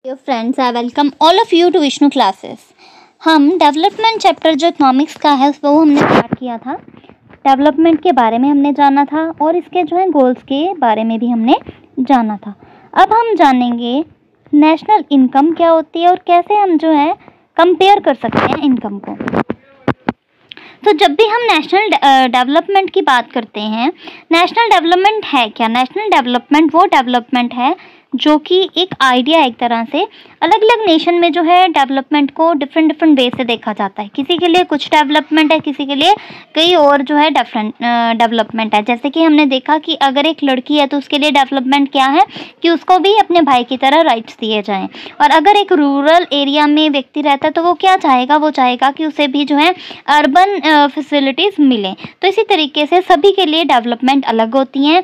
Dear friends, I welcome all of you to Vishnu classes. हम development chapter जो economics का है वो हमने स्टार्ट किया था। डेवलपमेंट के बारे में हमने जाना था और इसके जो है गोल्स के बारे में भी हमने जाना था। अब हम जानेंगे नेशनल इनकम क्या होती है और कैसे हम जो है कंपेयर कर सकते हैं इनकम को। तो जब भी हम नेशनल डेवलपमेंट की बात करते हैं, नेशनल डेवलपमेंट है क्या? नेशनल डेवलपमेंट वो डेवलपमेंट है जो कि एक आइडिया, एक तरह से अलग अलग नेशन में जो है डेवलपमेंट को डिफरेंट वे से देखा जाता है। किसी के लिए कुछ डेवलपमेंट है, किसी के लिए कई और जो है डिफरेंट डेवलपमेंट है। जैसे कि हमने देखा कि अगर एक लड़की है तो उसके लिए डेवलपमेंट क्या है कि उसको भी अपने भाई की तरह राइट्स दिए जाएं। और अगर एक रूरल एरिया में व्यक्ति रहता है तो वो क्या चाहेगा? वो चाहेगा कि उसे भी जो है अर्बन फैसिलिटीज़ मिलें। तो इसी तरीके से सभी के लिए डेवलपमेंट अलग होती हैं।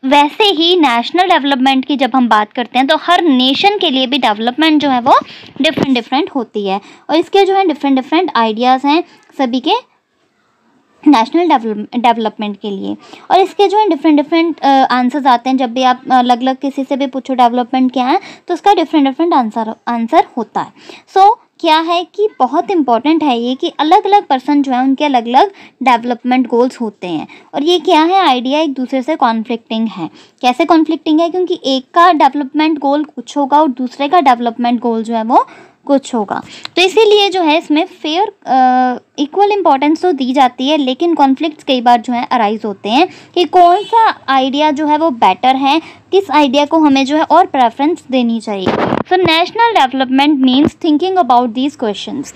वैसे ही नेशनल डेवलपमेंट की जब हम बात करते हैं तो हर नेशन के लिए भी डेवलपमेंट जो है वो डिफरेंट होती है और इसके जो है डिफरेंट आइडियाज़ हैं सभी के नेशनल डेवलपमेंट के लिए। और इसके जो है डिफरेंट आंसर्स आते हैं। जब भी आप अलग अलग किसी से भी पूछो डेवलपमेंट क्या है तो उसका डिफरेंट आंसर होता है। सो क्या है कि बहुत इंपॉर्टेंट है ये कि अलग अलग पर्सन जो है उनके अलग अलग डेवलपमेंट गोल्स होते हैं और ये क्या है, आइडिया एक दूसरे से कॉन्फ्लिक्टिंग है। कैसे कॉन्फ्लिक्टिंग है? क्योंकि एक का डेवलपमेंट गोल कुछ होगा और दूसरे का डेवलपमेंट गोल जो है वो कुछ होगा। तो इसीलिए जो है इसमें फेयर इक्वल इम्पोर्टेंस तो दी जाती है, लेकिन कॉन्फ्लिक्ट्स कई बार जो है अराइज होते हैं कि कौन सा आइडिया जो है वो बेटर है, किस आइडिया को हमें जो है और प्रेफरेंस देनी चाहिए। So national development means thinking about these questions.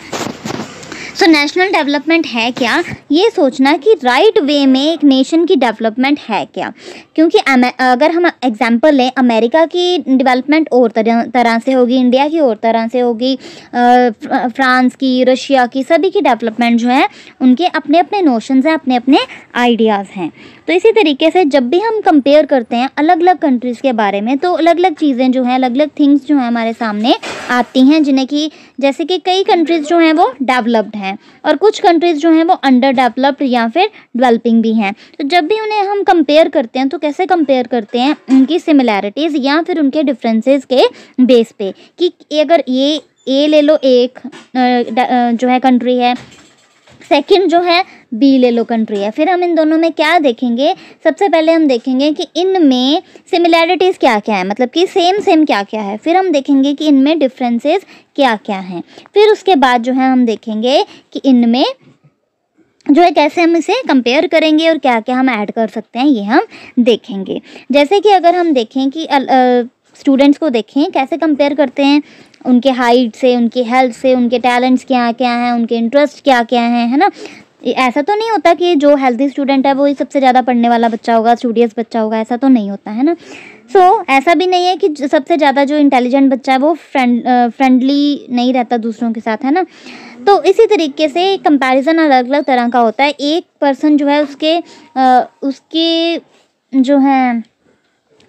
So national development है क्या? ये सोचना कि राइट वे में एक नेशन की डेवलपमेंट है क्या। क्योंकि अगर हम एग्जांपल लें, अमेरिका की डेवलपमेंट और तरह से होगी, इंडिया की और तरह से होगी, फ्रांस की, रशिया की, सभी की डेवलपमेंट जो है उनके अपने अपने नोशंस हैं, अपने अपने आइडियाज़ हैं। तो इसी तरीके से जब भी हम कंपेयर करते हैं अलग अलग कंट्रीज़ के बारे में तो अलग अलग चीज़ें जो हैं, अलग अलग थिंग्स जो हैं हमारे सामने आती हैं, जिन्हें कि जैसे कि कई कंट्रीज़ जो हैं वो डेवलप्ड हैं और कुछ कंट्रीज़ जो हैं वो अंडर डेवलप्ड या फिर डेवलपिंग भी हैं। तो जब भी उन्हें हम कंपेयर करते हैं तो कैसे कंपेयर करते हैं? उनकी सिमिलैरिटीज़ या फिर उनके डिफरेंसेस के बेस पे कि अगर ये ए ले लो, एक जो है कंट्री है, सेकंड जो है बी ले लो कंट्री है, फिर हम इन दोनों में क्या देखेंगे? सबसे पहले हम देखेंगे कि इनमें सिमिलैरिटीज़ क्या क्या है, मतलब कि सेम क्या क्या है। फिर हम देखेंगे कि इनमें डिफरेंसेस क्या क्या हैं। फिर उसके बाद जो है हम देखेंगे कि इनमें जो है कैसे हम इसे कंपेयर करेंगे और क्या क्या हम ऐड कर सकते हैं, ये हम देखेंगे। जैसे कि अगर हम देखें कि स्टूडेंट्स को देखें कैसे कंपेयर करते हैं, उनके हाइट से, उनकी हेल्थ से, उनके टैलेंट्स क्या क्या हैं, उनके इंटरेस्ट क्या क्या हैं, है ना। ऐसा तो नहीं होता कि जो हेल्थी स्टूडेंट है वो ही सबसे ज़्यादा पढ़ने वाला बच्चा होगा, स्टूडियस बच्चा होगा, ऐसा तो नहीं होता है ना। सो ऐसा भी नहीं है कि सबसे ज़्यादा जो इंटेलिजेंट बच्चा है वो फ्रेंडली नहीं रहता दूसरों के साथ, है ना। तो इसी तरीके से कंपैरिजन अलग अलग तरह का होता है। एक पर्सन जो है उसके जो है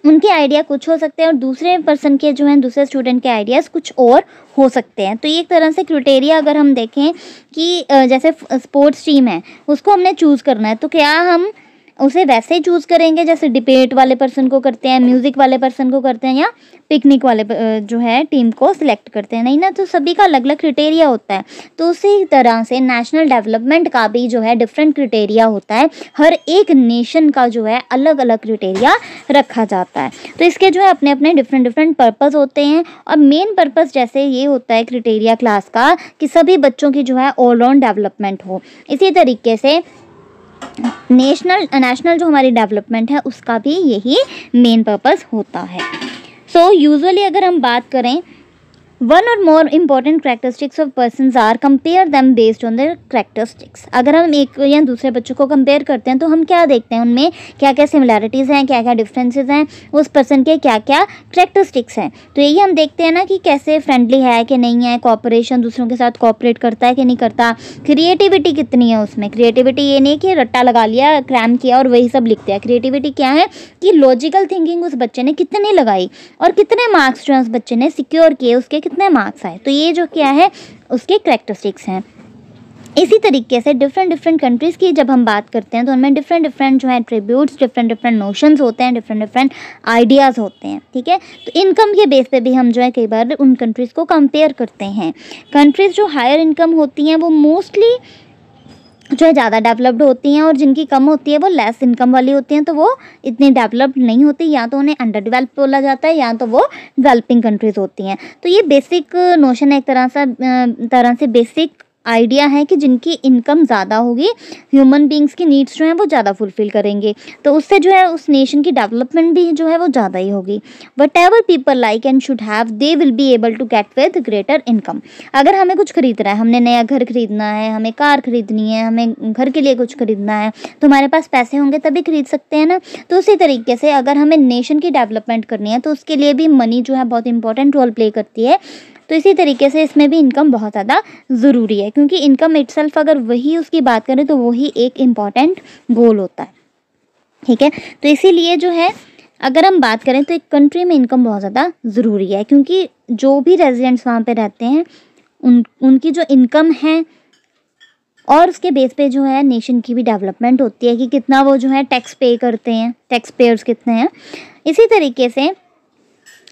उनके आइडिया कुछ हो सकते हैं और दूसरे पर्सन के जो हैं, दूसरे स्टूडेंट के आइडियाज़ कुछ और हो सकते हैं। तो ये एक तरह से क्राइटेरिया अगर हम देखें कि जैसे स्पोर्ट्स टीम है, उसको हमने चूज़ करना है तो क्या हम उसे वैसे ही चूज़ करेंगे जैसे डिबेट वाले पर्सन को करते हैं, म्यूज़िक वाले पर्सन को करते हैं, या पिकनिक वाले जो है टीम को सिलेक्ट करते हैं? नहीं ना। तो सभी का अलग अलग क्राइटेरिया होता है। तो उसी तरह से नेशनल डेवलपमेंट का भी जो है डिफरेंट क्राइटेरिया होता है। हर एक नेशन का जो है अलग अलग क्राइटेरिया रखा जाता है। तो इसके जो है अपने अपने डिफरेंट पर्पज़ होते हैं और मेन पर्पज़ जैसे ये होता है क्राइटेरिया क्लास का कि सभी बच्चों की जो है ऑलराउंड डेवलपमेंट हो। इसी तरीके से नेशनल जो हमारी डेवलपमेंट है उसका भी यही मेन पर्पस होता है। सो यूजुअली अगर हम बात करें, वन और more important characteristics of persons are compare them based on their characteristics. अगर हम एक या दूसरे बच्चों को कंपेयर करते हैं तो हम क्या देखते हैं? उनमें क्या क्या सिमिलैरिटीज़ हैं, क्या क्या डिफरेंसेस हैं, उस पर्सन के क्या क्या करेक्टरिस्टिक्स हैं। तो यही हम देखते हैं ना कि कैसे फ्रेंडली है कि नहीं है, कोऑपरेशन, दूसरों के साथ कोऑपरेट करता है कि नहीं करता, क्रिएटिविटी कितनी है उसमें। क्रिएटिविटी ये नहीं कि रट्टा लगा लिया, क्रैम किया और वही सब लिख दिया। क्रिएटिविटी क्या है कि लॉजिकल थिंकिंग उस बच्चे ने कितनी लगाई और कितने मार्क्स जो है उस बच्चे ने सिक्योर किए, उसके कितने मार्क्स आए। तो ये जो क्या है उसके करेक्टरिस्टिक्स हैं। इसी तरीके से डिफरेंट डिफरेंट कंट्रीज़ की जब हम बात करते हैं तो उनमें डिफरेंट डिफरेंट जो है एट्रीब्यूट्स, डिफरेंट डिफरेंट नोशंस होते हैं, डिफरेंट डिफरेंट आइडियाज़ होते हैं, ठीक है। तो इनकम के बेस पे भी हम जो है कई बार उन कंट्रीज़ को कंपेयर करते हैं। कंट्रीज़ जो हायर इनकम होती हैं वो मोस्टली जो है ज़्यादा डेवलप्ड होती हैं, और जिनकी कम होती है वो लेस इनकम वाली होती हैं, तो वो इतनी डेवलप्ड नहीं होती, या तो उन्हें अंडर डेवलप बोला जाता है या तो वो डेवलपिंग कंट्रीज़ होती हैं। तो ये बेसिक नोशन है, एक तरह से बेसिक आइडिया है कि जिनकी इनकम ज़्यादा होगी, ह्यूमन बींग्स की नीड्स जो हैं वो ज़्यादा फुलफ़िल करेंगे, तो उससे जो है उस नेशन की डेवलपमेंट भी जो है वो ज़्यादा ही होगी। Whatever people like and should have they will be able to get with greater income. अगर हमें कुछ खरीदना है, हमने नया घर खरीदना है, हमें कार खरीदनी है, हमें घर के लिए कुछ खरीदना है, तो हमारे पास पैसे होंगे तभी खरीद सकते हैं ना। तो उसी तरीके से अगर हमें नेशन की डेवलपमेंट करनी है तो उसके लिए भी मनी जो है बहुत इंपॉर्टेंट रोल प्ले करती है। तो इसी तरीके से इसमें भी इनकम बहुत ज़्यादा ज़रूरी है, क्योंकि इनकम इटसेल्फ अगर वही उसकी बात करें तो वही एक इम्पॉर्टेंट गोल होता है, ठीक है। तो इसीलिए जो है अगर हम बात करें तो एक कंट्री में इनकम बहुत ज़्यादा ज़रूरी है, क्योंकि जो भी रेजिडेंट्स वहाँ पे रहते हैं उनकी जो इनकम है और उसके बेस पे जो है नेशन की भी डेवलपमेंट होती है कि कितना वो जो है टैक्स पे करते हैं, टैक्स पेयर्स कितने हैं। इसी तरीके से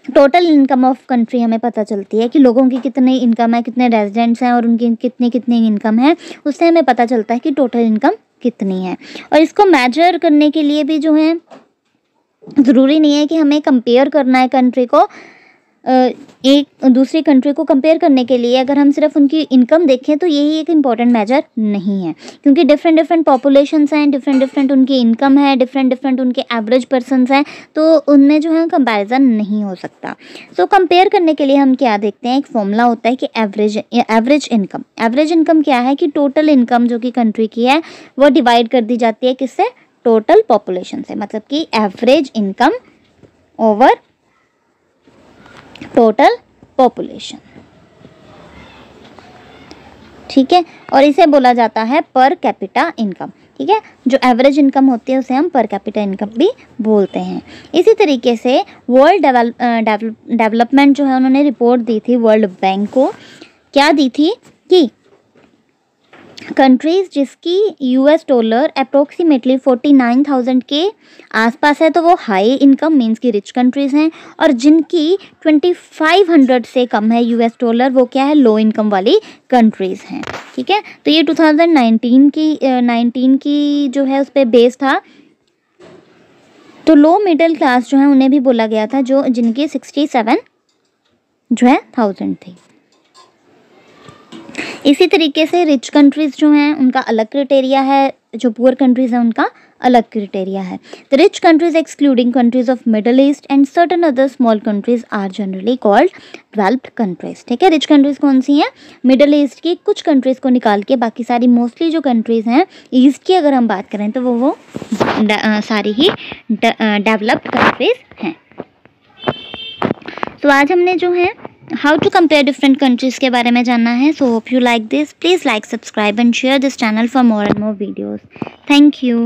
टोटल इनकम ऑफ कंट्री हमें पता चलती है कि लोगों की कितनी इनकम है, कितने रेजिडेंट्स हैं और उनकी कितनी इनकम है, उससे हमें पता चलता है कि टोटल इनकम कितनी है। और इसको मेजर करने के लिए भी जो है ज़रूरी नहीं है कि हमें कंपेयर करना है कंट्री को, एक दूसरी कंट्री को कंपेयर करने के लिए अगर हम सिर्फ उनकी इनकम देखें तो यही एक इम्पॉर्टेंट मेजर नहीं है, क्योंकि डिफरेंट डिफरेंट पॉपुलेशंस हैं, डिफरेंट डिफरेंट उनकी इनकम है, डिफरेंट डिफरेंट उनके एवरेज पर्सनस हैं, तो उनमें जो है कंपैरिजन नहीं हो सकता। सो कंपेयर करने के लिए हम क्या देखते हैं, एक फॉर्मूला होता है कि एवरेज इनकम। एवरेज इनकम क्या है कि टोटल इनकम जो कि कंट्री की है वो डिवाइड कर दी जाती है किससे, टोटल पॉपुलेशन से, मतलब कि average income over total population, ठीक है। और इसे बोला जाता है पर कैपिटा इनकम, ठीक है। जो एवरेज इनकम होती है उसे हम पर कैपिटा इनकम भी बोलते हैं। इसी तरीके से वर्ल्ड डेवलपमेंट जो है उन्होंने रिपोर्ट दी थी वर्ल्ड बैंक को, क्या दी थी कि कंट्रीज़ जिसकी यूएस डॉलर अप्रोक्सीमेटली 49,000 के आसपास है तो वो हाई इनकम मीन्स की रिच कंट्रीज़ हैं, और जिनकी 2500 से कम है यूएस डॉलर वो क्या है, लो इनकम वाली कंट्रीज़ हैं, ठीक है। तो ये 2019 की जो है उस पर बेस था। तो लो मिडिल क्लास जो है उन्हें भी बोला गया था, जो जिनकी 67 जो है 1000 थी। इसी तरीके से रिच कंट्रीज़ जो हैं उनका अलग क्राइटेरिया है, जो पुअर कंट्रीज़ हैं उनका अलग क्राइटेरिया है। The rich countries excluding countries of middle east and certain other small countries are generally called developed countries, ठीक है। रिच कंट्रीज़ कौन सी हैं, मिडल ईस्ट की कुछ कंट्रीज़ को निकाल के बाकी सारी मोस्टली जो कंट्रीज़ हैं ईस्ट की अगर हम बात करें तो वो सारी ही डेवलप्ड कंट्रीज़ हैं। तो आज हमने जो है how to compare different countries के बारे में जानना है। So hope you like this, please like, subscribe and share this channel for more and more videos. Thank you.